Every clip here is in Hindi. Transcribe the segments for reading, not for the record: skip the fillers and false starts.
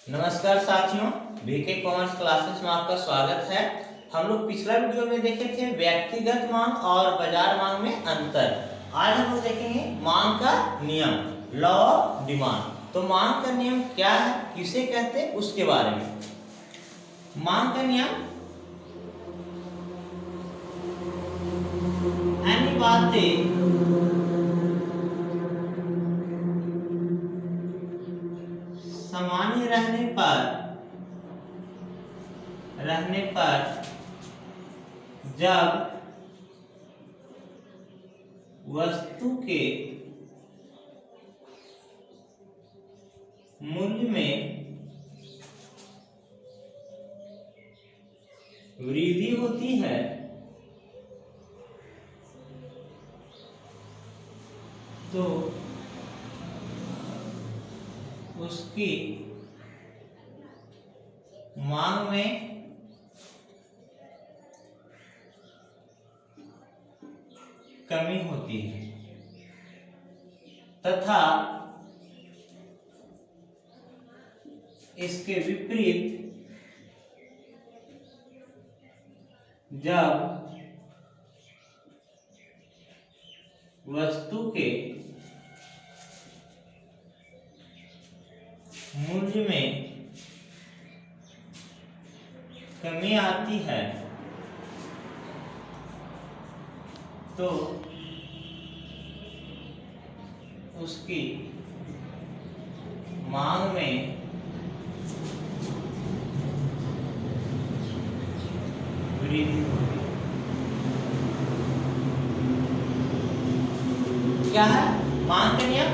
नमस्कार साथियों, वीके कॉमर्स क्लासेस में आपका स्वागत है। हम लोग पिछला वीडियो में देखे थे व्यक्तिगत मांग और बाजार मांग में अंतर। आज हम लोग देखेंगे मांग का नियम, लॉ ऑफ डिमांड। तो मांग का नियम क्या है, किसे कहते हैं, उसके बारे में। मांग का नियम बातें सामान्य रहने पर जब वस्तु के मूल्य में वृद्धि होती है तो उसकी मांग में कमी होती है तथा इसके विपरीत जब वस्तु के मूल्य में कमी आती है तो उसकी मांग में वृद्धि होती है। क्या है मांग का नियम?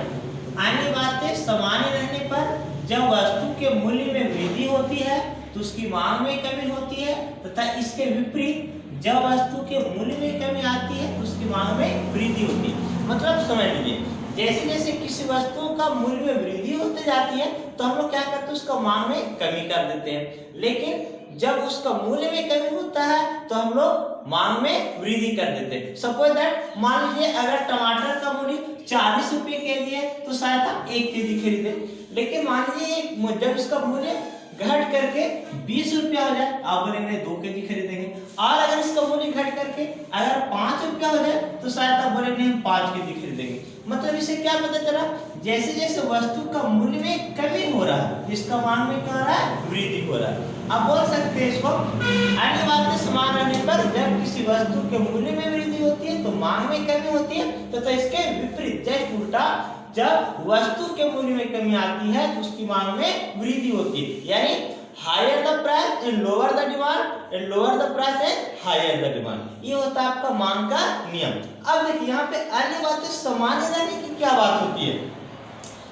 अन्य बातें सामान्य रहने पर जब वस्तु के मूल्य में वृद्धि होती है तो उसकी मांग में कमी होती है तथा इसके विपरीत जब वस्तु के मूल्य में कमी आती है तो उसकी मांग में वृद्धि होती है। मतलब समझ लीजिए, जैसे जैसे किसी वस्तु का मूल्य में वृद्धि होते जाती है तो हम लोग क्या करते हैं, उसका मांग में कमी कर देते हैं। लेकिन जब उसका मूल्य में कमी होता है तो हम लोग मांग में वृद्धि कर देते हैं। सपोज दैट, मान लीजिए अगर टमाटर का मूल्य 40 रुपये केजी है तो शायद आप 1 केजी खरीदे। लेकिन मान लीजिए जब इसका मूल्य घट करके 20 रुपया हो जाए, आप बोलेंगे 2 केजी खरीदेंगे। और अगर इसका मूल्य घट करके अगर 5 रुपया हो जाए तो शायद आप बोलेंगे हम 5 केजी खरीदेंगे। मतलब इससे क्या पता चला, जैसे जैसे वस्तु का मूल्य में कमी हो रहा है इसका मांग में क्या हो रहा है, वृद्धि हो रहा है। अब बोल सकते हैं इसको अन्य बातें समान रहने पर जब किसी वस्तु के मूल्य में वृद्धि होती है तो मांग में कमी होती है तथा इसके विपरीत जैसे उल्टा जब वस्तु के मूल्य में कमी आती है तो उसकी मांग में वृद्धि होती है। यानी higher the price and lower the demand and lower the price and higher the demand, ये होता है आपका मांग का नियम। अब देखिए यहाँ पे अन्य बातें सामान्य रहने की क्या बात होती है,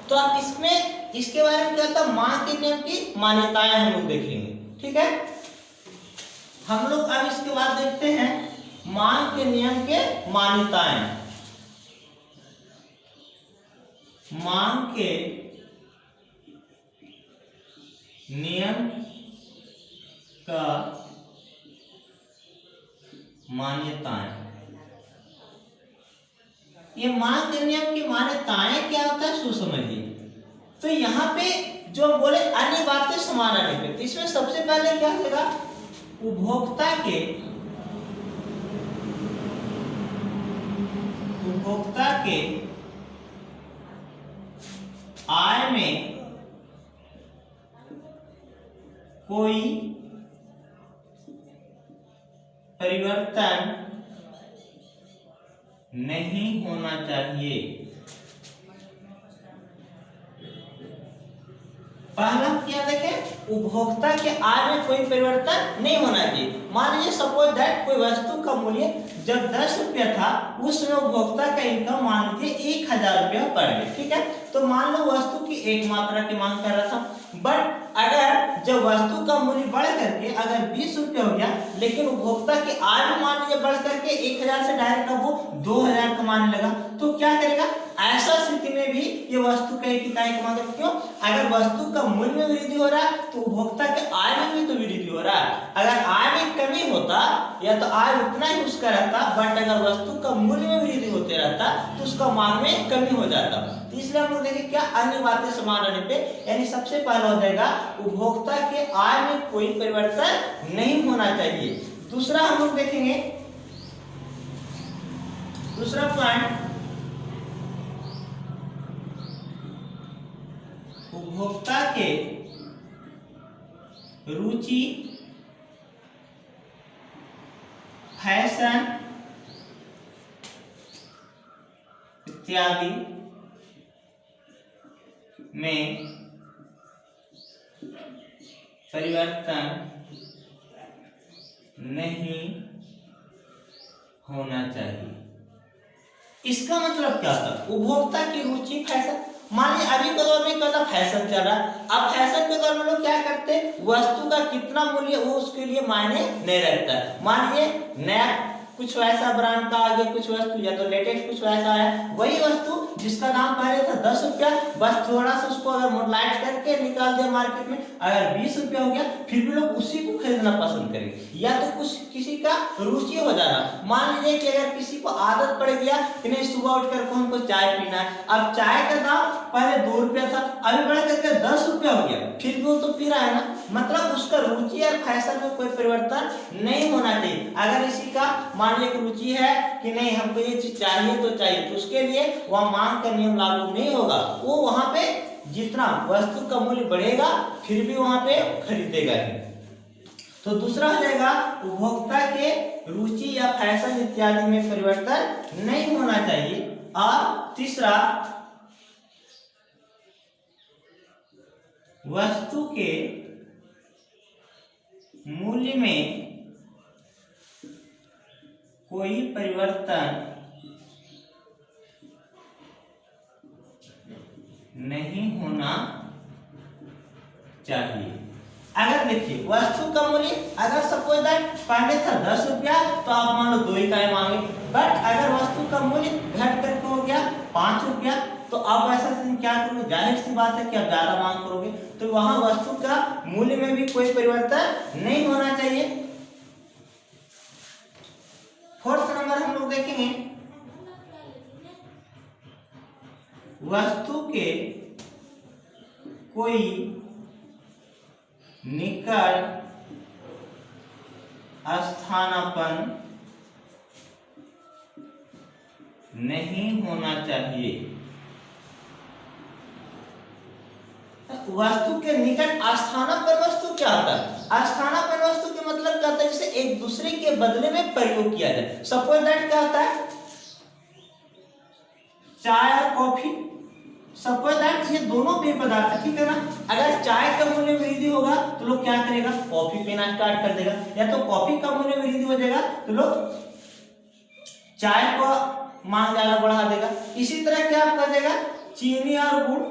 तो आप इसमें इसके बारे में क्या होता है, मांग के नियम की मान्यताएं हम लोग देखेंगे। ठीक है, हम लोग अब इसके बाद देखते हैं मांग के नियम के मान्यताएं। मांग के नियम का मान्यताएं। ये मांग के नियम की मान्यताएं क्या होता है, सो समझिए। तो यहाँ पे जो बोले अन्य बातें समान रहने पे, तो इसमें सबसे पहले क्या होगा, उपभोक्ता के आय में कोई परिवर्तन नहीं होना चाहिए। पहला क्या देखें, उपभोक्ता के आय में कोई परिवर्तन नहीं होना चाहिए। मान लीजिए सपोज दैट कोई वस्तु का मूल्य जब 10 रुपया था उस समय उपभोक्ता का इनकम मान लीजिए 1000 रुपया पर डे। ठीक है, तो मान लो वस्तु की एक मात्रा की मांग कर रहा था, बट अगर जब वस्तु का मूल्य बढ़ करके अगर 20 रुपया हो गया लेकिन उपभोक्ता की आय मान लीजिए बढ़ करके 1000 से डायरेक्ट अब वो 2000 कमाने लगा, तो क्या करेगा, ऐसा स्थिति में भी ये वस्तु का एक इकाई का मतलब, क्यों, अगर वस्तु का मूल्य में वृद्धि हो रहा है तो उपभोक्ता के आय में भी तो वृद्धि हो रहा है। अगर आय में कमी होता या तो आय उतना ही उसका रहता, बट अगर वस्तु का मूल्य में वृद्धि होते रहता तो उसका मांग में कमी हो जाता। तो इसलिए हम लोग देखें क्या अन्य बातें समान रहने पे, यानी सबसे पहला हो जाएगा उपभोक्ता के आय में कोई परिवर्तन नहीं होना चाहिए। दूसरा हम लोग देखेंगे, दूसरा पॉइंट, उपभोक्ता के रुचि, फैशन इत्यादि में परिवर्तन नहीं होना चाहिए। इसका मतलब क्या था, उपभोक्ता की रुचि, फैशन, मान लीजिए अभी के दौर में क्या था, फैशन चल रहा है। अब फैशन के दौर में लोग क्या करते हैं, वस्तु का कितना मूल्य वो उसके लिए मायने नहीं रखता है। मान लीजिए नया कुछ वैसा ब्रांड का आ गया कुछ वस्तु, या तो लेटेस्ट कुछ वैसा है, वही वस्तु जिसका दाम पहले था 10 रुपया, बस थोड़ा सा उसको अगर मॉडिफाइड करके निकाल दे मार्केट में, अगर 20 रुपया हो गया, फिर भी लोग उसी को खरीदना पसंद करेंगे। या तो कुछ किसी का रुचि हो जाना, मान लीजिए कि अगर किसी को आदत पड़ गया कि नहीं सुबह उठकर हमको चाय पीना है, अब चाय का दाम पहले 2 रुपया था, अभी बढ़ करके 10 रुपया हो गया, फिर भी वो तो पी रहा है ना, मतलब उसका रुचि और फैशन में कोई परिवर्तन नहीं होना चाहिए। अगर इसी का मान लीजिए रुचि है कि नहीं हमको ये चीज चाहिए तो चाहिए, तो उसके लिए वह मांग का नियम लागू नहीं होगा, वो वहां पे जितना वस्तु का मूल्य बढ़ेगा फिर भी वहां पे खरीदेगा ही। तो दूसरा हो जाएगा उपभोक्ता के रुचि या फैशन इत्यादि में परिवर्तन नहीं होना चाहिए। और तीसरा, वस्तु के मूल्य में कोई परिवर्तन नहीं होना चाहिए। अगर देखिए वस्तु का मूल्य अगर सपोज दैट पहले था 10 रुपया, तो आप मान लो 2 इकाई मांगे, बट अगर वस्तु का मूल्य घट करके हो गया 5 रुपया, तो आप ऐसा क्या करोगे, जाहिर सी बात है कि आप ज्यादा मांग करोगे, तो वहां वस्तु का मूल्य में भी कोई परिवर्तन नहीं होना चाहिए। फोर्थ नंबर हम लोग देखेंगे, वस्तु के कोई निकट स्थानापन्न नहीं होना चाहिए। वस्तु के निकट स्थानापन्न वस्तु क्या होता है, स्थानापन्न वस्तु के मतलब क्या होता है, जैसे एक दूसरे के बदले में प्रयोग किया जाए। सपोज दैट क्या होता है, चाय और कॉफी, सपोज दैट ये दोनों पेय पदार्थ है, ठीक है ना। अगर चाय का मूल्य वृद्धि होगा तो लोग क्या करेगा, कॉफी पीना स्टार्ट कर देगा, या तो कॉफी का मूल्य वृद्धि हो जाएगा तो लोग चाय को मांग ज्यादा बढ़ा देगा। इसी तरह क्या कर देगा, चीनी और गुड़,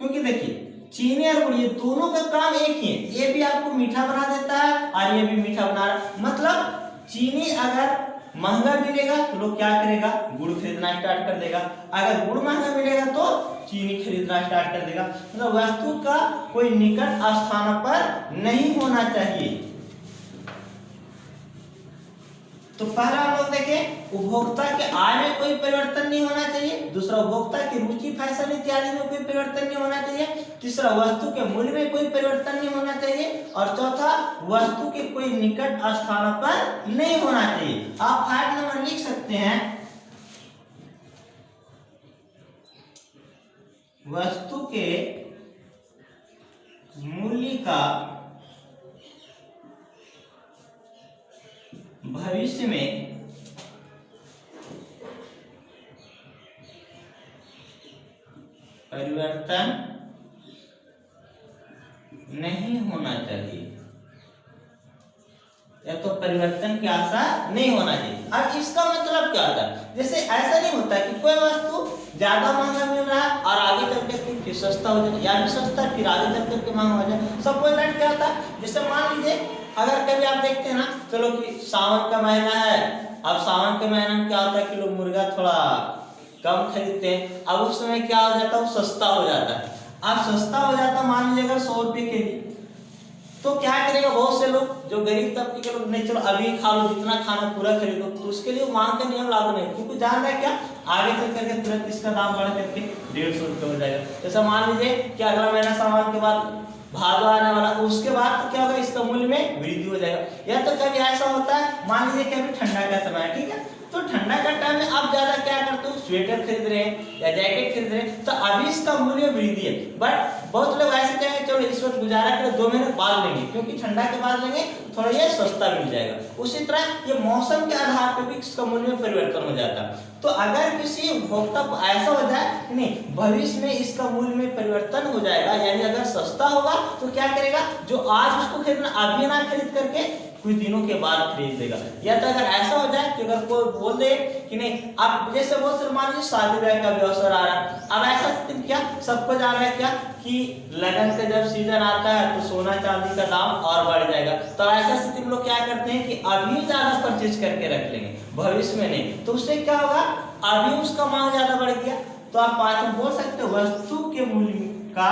क्योंकि देखिए चीनी और गुड़ ये दोनों का काम एक ही है, ये भी आपको मीठा बना देता है और ये भी मीठा बना रहा है। मतलब चीनी अगर महंगा मिलेगा तो लोग क्या करेगा, गुड़ खरीदना स्टार्ट कर देगा, अगर गुड़ महंगा मिलेगा तो चीनी खरीदना स्टार्ट कर देगा। मतलब वस्तु का कोई निकट स्थान पर नहीं होना चाहिए। तो पहला हम लोग देखें, उपभोक्ता के आय में कोई परिवर्तन नहीं होना चाहिए। दूसरा, उपभोक्ता की रुचि फैशन इत्यादि में कोई परिवर्तन नहीं होना चाहिए। तीसरा, वस्तु के मूल्य में कोई परिवर्तन नहीं होना चाहिए। और चौथा, वस्तु के कोई निकट स्थान पर नहीं होना चाहिए। आप 5 नंबर लिख सकते हैं, वस्तु के मूल्य का भविष्य में परिवर्तन नहीं होना चाहिए, या तो परिवर्तन की आशा नहीं होना चाहिए। अब इसका मतलब क्या होता है, जैसे ऐसा नहीं होता कि कोई वस्तु ज्यादा महंगा मिल रहा है और आगे चल के फिर सस्ता हो जाए, या फिर सस्ता फिर आगे चल करके महंगा हो जाए। सपोज दैट क्या होता है, जैसे मान लीजिए अगर कभी आप देखते हैं ना, चलो कि सावन का महीना है अब सावन के महीने में क्या होता है कि लोग मुर्गा थोड़ा कम खरीदते हैं। अब उस समय क्या हो जाता है, वो सस्ता हो जाता है। अब सस्ता हो जाता है, मान लीजिएगा 100 रुपये के जी, तो क्या करेगा बहुत से लोग जो गरीब तबके के लोग, नहीं चलो अभी खा लो, जितना खाना पूरा खरीदो, तो उसके लिए मांग का नियम लागू नहीं, क्योंकि जान रहा है क्या आगे चल करके तुरंत इसका दाम बढ़ करके 150 रुपये हो जाएगा। जैसा मान लीजिए कि अगला महीना सामान के बाद भादो आने वाला, उसके बाद तो क्या होगा, इसका मूल्य में वृद्धि हो जाएगा। या तो कभी ऐसा होता है, मान लीजिए कि अभी ठंडा का समय है, ठीक है, तो ठंडा का टाइम में आप ज्यादा क्या करते हो, स्वेटर खरीद रहे हैं या जैकेट खरीद रहे हैं, तो अभी इसका मूल्य वृद्धि है। बट बहुत लोग ऐसे कहेंगे चलो इस वक्त गुजारा करो, 2 महीने बाद लेंगे, क्योंकि ठंडा के बाद लेंगे थोड़ा ये सस्ता मिल जाएगा। उसी तरह ये मौसम के आधार पर भी इसका मूल्य में परिवर्तन हो जाता है। तो अगर किसी उपभोक्ता को ऐसा हो जाए कि नहीं भविष्य में इसका मूल्य में परिवर्तन हो जाएगा, यानी अगर सस्ता होगा तो क्या करेगा, जो आज उसको खरीदना अभी ना खरीद करके कुछ दिनों के बाद खरीद देगा। या तो अगर ऐसा हो जाए कि अगर कोई बोल दे कि नहीं, आप जैसे बहुत से मान लीजिए शादी ब्याह का भी अवसर आ रहा है, अब ऐसा स्थिति क्या सबको जा रहा है क्या कि लगन का जब सीजन आता है तो सोना चांदी का दाम और बढ़ जाएगा। तो ऐसा स्थिति में लोग क्या करते हैं कि अभी ज्यादा परचेज करके रख लेंगे, भविष्य में नहीं, तो उससे क्या होगा, अभी उसका मांग ज्यादा बढ़ गया। तो आप पांच बोल सकते हो वस्तु के मूल्य का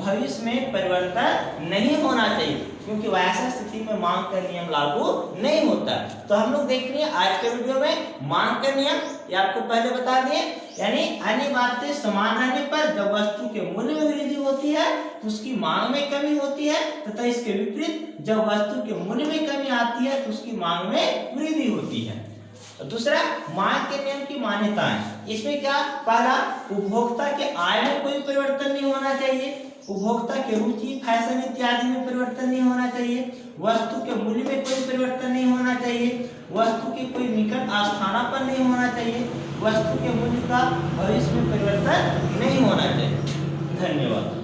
भविष्य में परिवर्तन नहीं होना चाहिए, क्योंकि वैसा स्थिति में मांग का नियम लागू नहीं होता। तो हम लोग देख लिए आज के वीडियो में मांग का नियम, ये आपको पहले बता दिए, यानी अन्य बातें समान रहने पर जब वस्तु के मूल्य में वृद्धि होती है तो उसकी मांग में कमी होती है, तथा इसके विपरीत जब वस्तु के मूल्य में कमी आती है तो उसकी मांग में वृद्धि होती है। दूसरा, मांग के नियम की मान्यताएं, इसमें क्या, पहला, उपभोक्ता के आय में कोई परिवर्तन नहीं होना चाहिए, उपभोक्ता के रुचि फैशन इत्यादि में परिवर्तन नहीं होना चाहिए, वस्तु के मूल्य में कोई परिवर्तन नहीं होना चाहिए, वस्तु के कोई निकट स्थानापन्न नहीं होना चाहिए, वस्तु के मूल्य का भविष्य में परिवर्तन नहीं होना चाहिए। धन्यवाद।